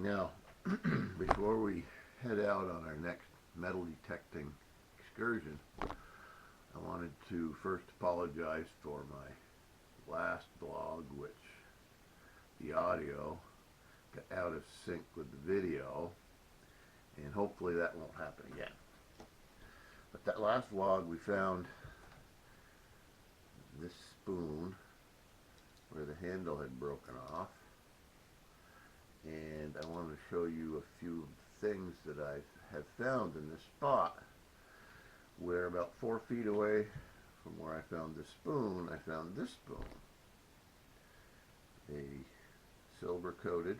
Now, before we head out on our next metal detecting excursion, I wanted to first apologize for my last vlog, which the audio got out of sync with the video, and hopefully that won't happen again. But that last vlog, we found this spoon where the handle had broken off, and I wanted to show you a few things that I have found in this spot, where about 4 feet away from where I found this spoon, I found this spoon. A silver coated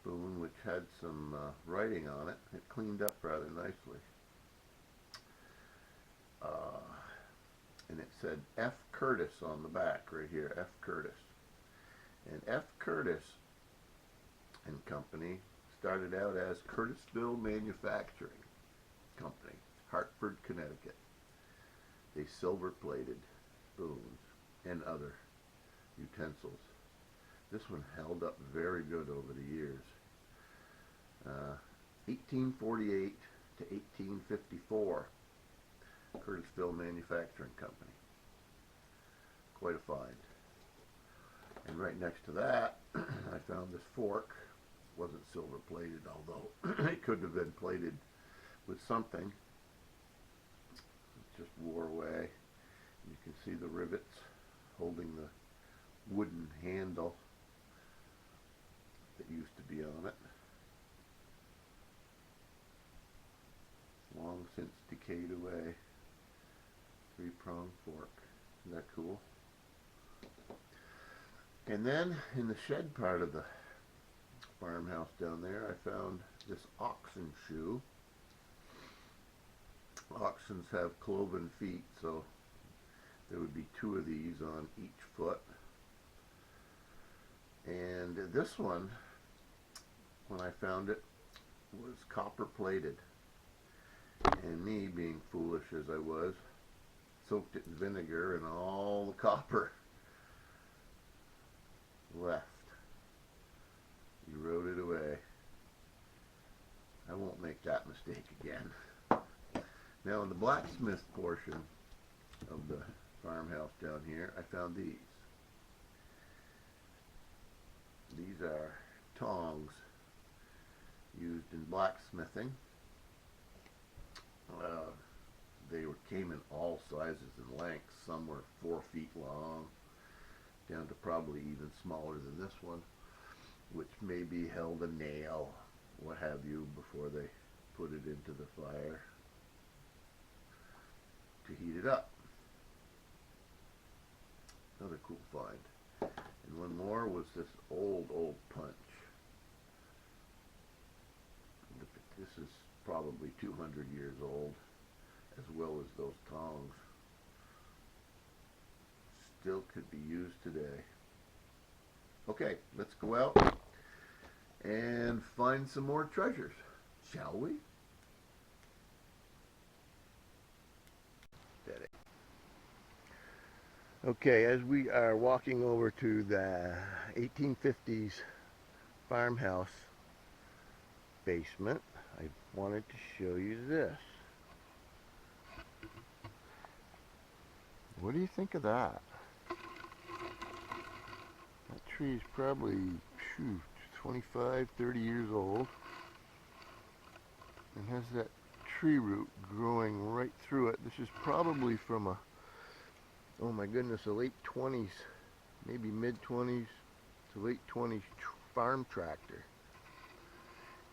spoon which had some writing on it. It cleaned up rather nicely. And it said F. Curtis on the back right here, F. Curtis. And F. Curtis and Company started out as Curtisville Manufacturing Company, Hartford, Connecticut. They silver-plated spoons and other utensils. This one held up very good over the years. 1848 to 1854, Curtisville Manufacturing Company. Quite a find. And right next to that, I found this fork. Wasn't silver plated, although it could have been plated with something. It just wore away. You can see the rivets holding the wooden handle that used to be on it. Long since decayed away. 3-pronged fork. Isn't that cool? And then in the shed part of the farmhouse down there, I found this oxen shoe. Oxens have cloven feet, so there would be 2 of these on each foot. And this one, when I found it, was copper plated. And me, being foolish as I was, soaked it in vinegar, and all the copper left. Eroded away. I won't make that mistake again. Now in the blacksmith portion of the farmhouse down here, I found these. These are tongs used in blacksmithing. They came in all sizes and lengths. Some were 4 feet long, down to probably even smaller than this one, which maybe held a nail, what have you, before they put it into the fire to heat it up. Another cool find. And one more was this old punch. This is probably 200 years old, as well as those tongs. Still could be used today. Okay, let's go out and find some more treasures, shall we? Okay, as we are walking over to the 1850s farmhouse basement, I wanted to show you this. What do you think of that? That tree is probably 25, 30 years old, and has that tree root growing right through it. This is probably from a, oh my goodness, a late 20s, maybe mid 20s to late 20s farm tractor.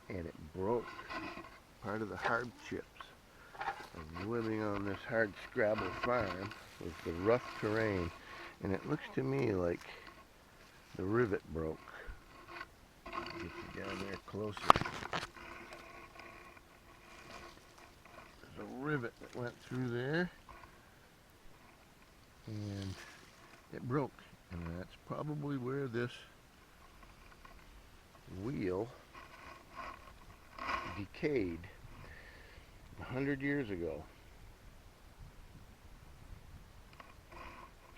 And it broke. Part of the hardships of living on this hard scrabble farm was the rough terrain. And it looks to me like the rivet broke. Get you down there closer. There's a rivet that went through there, and it broke. And that's probably where this wheel decayed 100 years ago.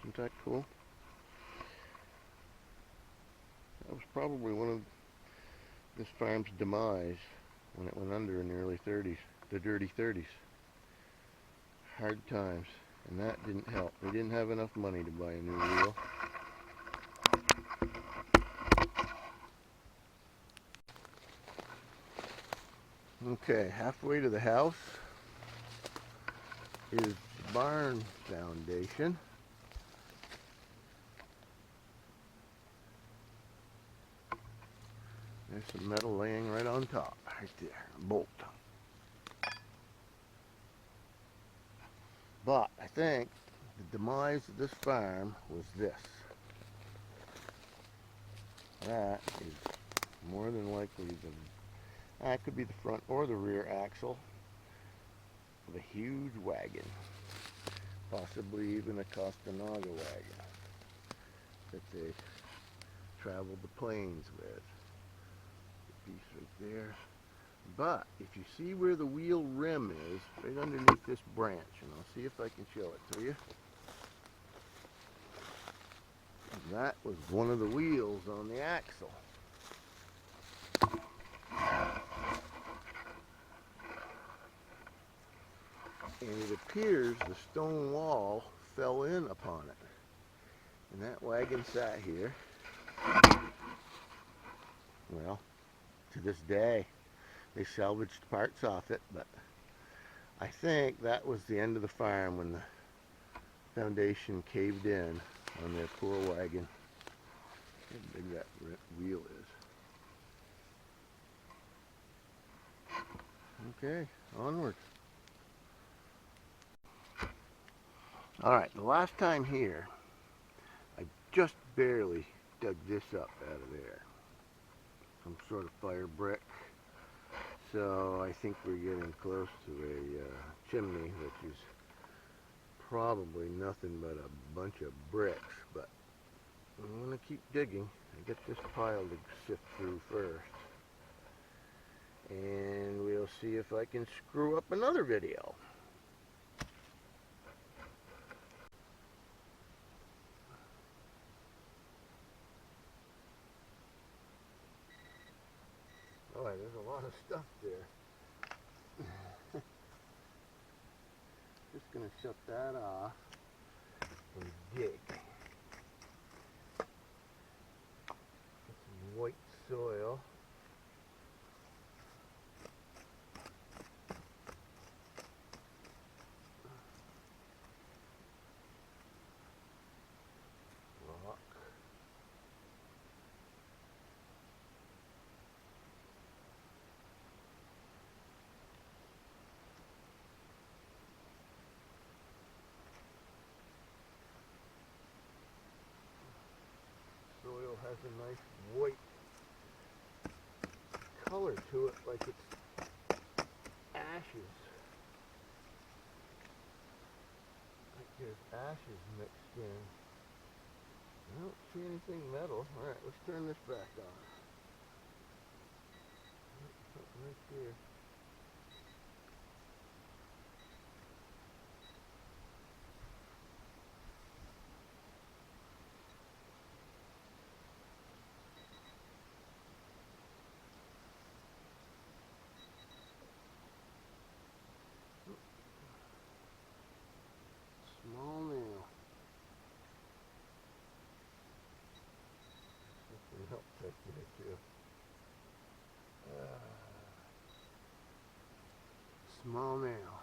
Isn't that cool? That was probably one of this farm's demise when it went under in the early 30s, the dirty 30s. Hard times, and that didn't help. We didn't have enough money to buy a new wheel. Okay, halfway to the house is the barn foundation. There's some metal laying right on top, right there, a bolt. But I think the demise of this farm was this. That is more than likely that could be the front or the rear axle of a huge wagon, possibly even a Costanaga wagon that they traveled the plains with. The piece right there. But if you see where the wheel rim is, right underneath this branch, and I'll see if I can show it to you. That was one of the wheels on the axle. And it appears the stone wall fell in upon it. And that wagon sat here. Well, to this day, they salvaged parts off it, but I think that was the end of the farm when the foundation caved in on their poor wagon. Look how big that wheel is. Okay, onward. Alright, the last time here, I just barely dug this up out of there. Some sort of fire brick. So I think we're getting close to a chimney, which is probably nothing but a bunch of bricks. But I'm going to keep digging. I get this pile to sift through first. And we'll see if I can screw up another video. Boy, there's a lot of stuff there. Just going to shut that off and dig. Some white soil. Rock. Soil has a nice white color to it, like it's ashes. Like there's ashes mixed in. I don't see anything metal. Alright, let's turn this back on. Something right there. Small nail. Something else right there too. Small nail.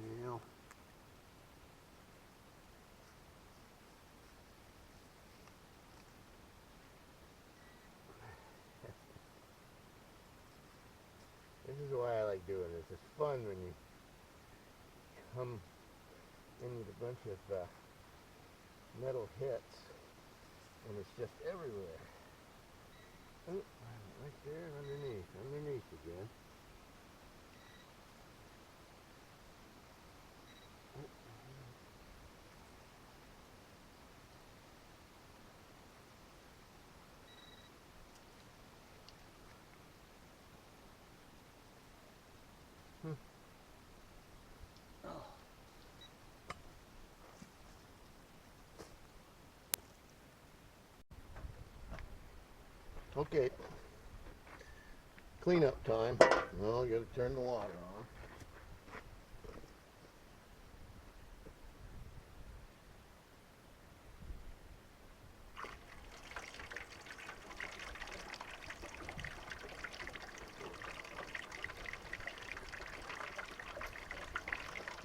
Nail. This is why I like doing this. It's fun when you come in with a bunch of metal hits and it's just everywhere. Oh, right there underneath again. Okay, cleanup time. Well, you gotta turn the water on.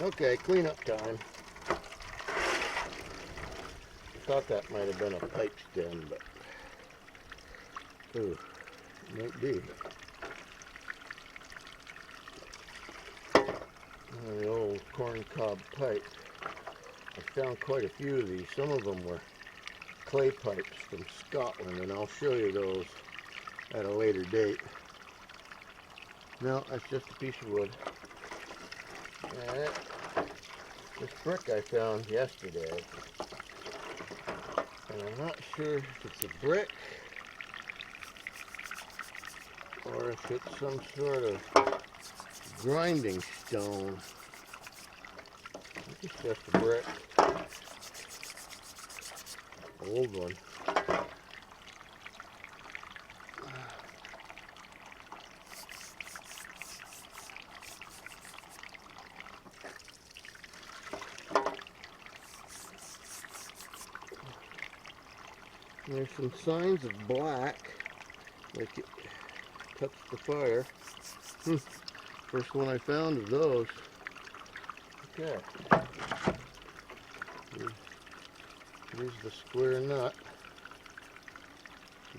Okay, cleanup time. Thought that might have been a pipe stem, but ooh, it might be. The old corncob pipe. I found quite a few of these. Some of them were clay pipes from Scotland, and I'll show you those at a later date. No, that's just a piece of wood. And this brick I found yesterday, and I'm not sure if it's a brick or if it's some sort of grinding stone. It's just a brick. Old one. There's some signs of black, like it touched the fire. First one I found of those. Okay. Here's the square nut.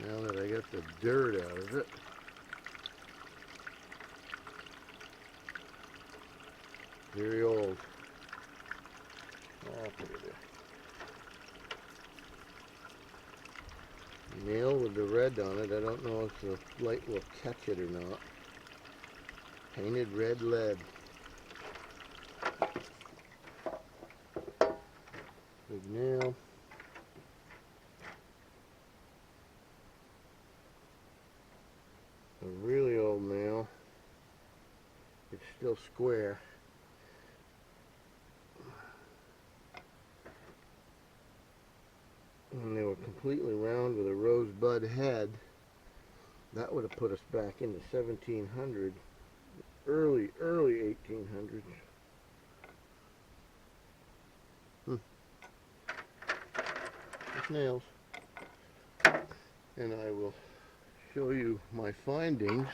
Now that I got the dirt out of it. Very old. I'll put it there. Nail with the red on it. I don't know if the light will catch it or not. Painted red lead. Big nail. A really old nail. It's still square. And they were completely round with a rosebud head. That would have put us back in the 1700s, early 1800s. Just nails. And I will show you my findings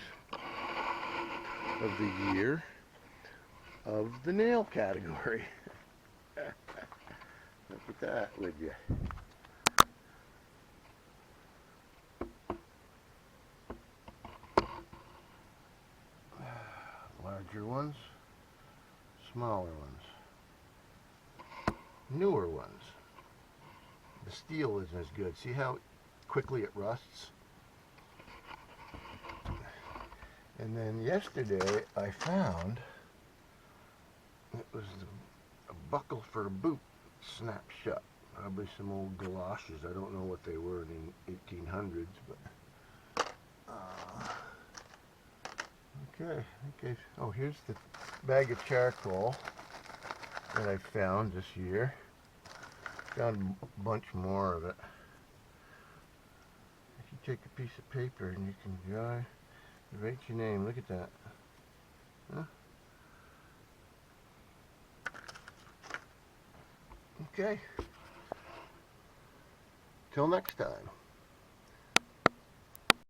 of the year of the nail category. Look at that, would you? Larger ones, smaller ones, newer ones. The steel isn't as good. See how quickly it rusts? And then yesterday I found it was a buckle for a boot snapped shut. Probably some old galoshes. I don't know what they were in the 1800s, but okay. Oh, here's the bag of charcoal that I found this year. Found a bunch more of it. If you take a piece of paper and you can write your name. Look at that. Huh? Okay. Till next time.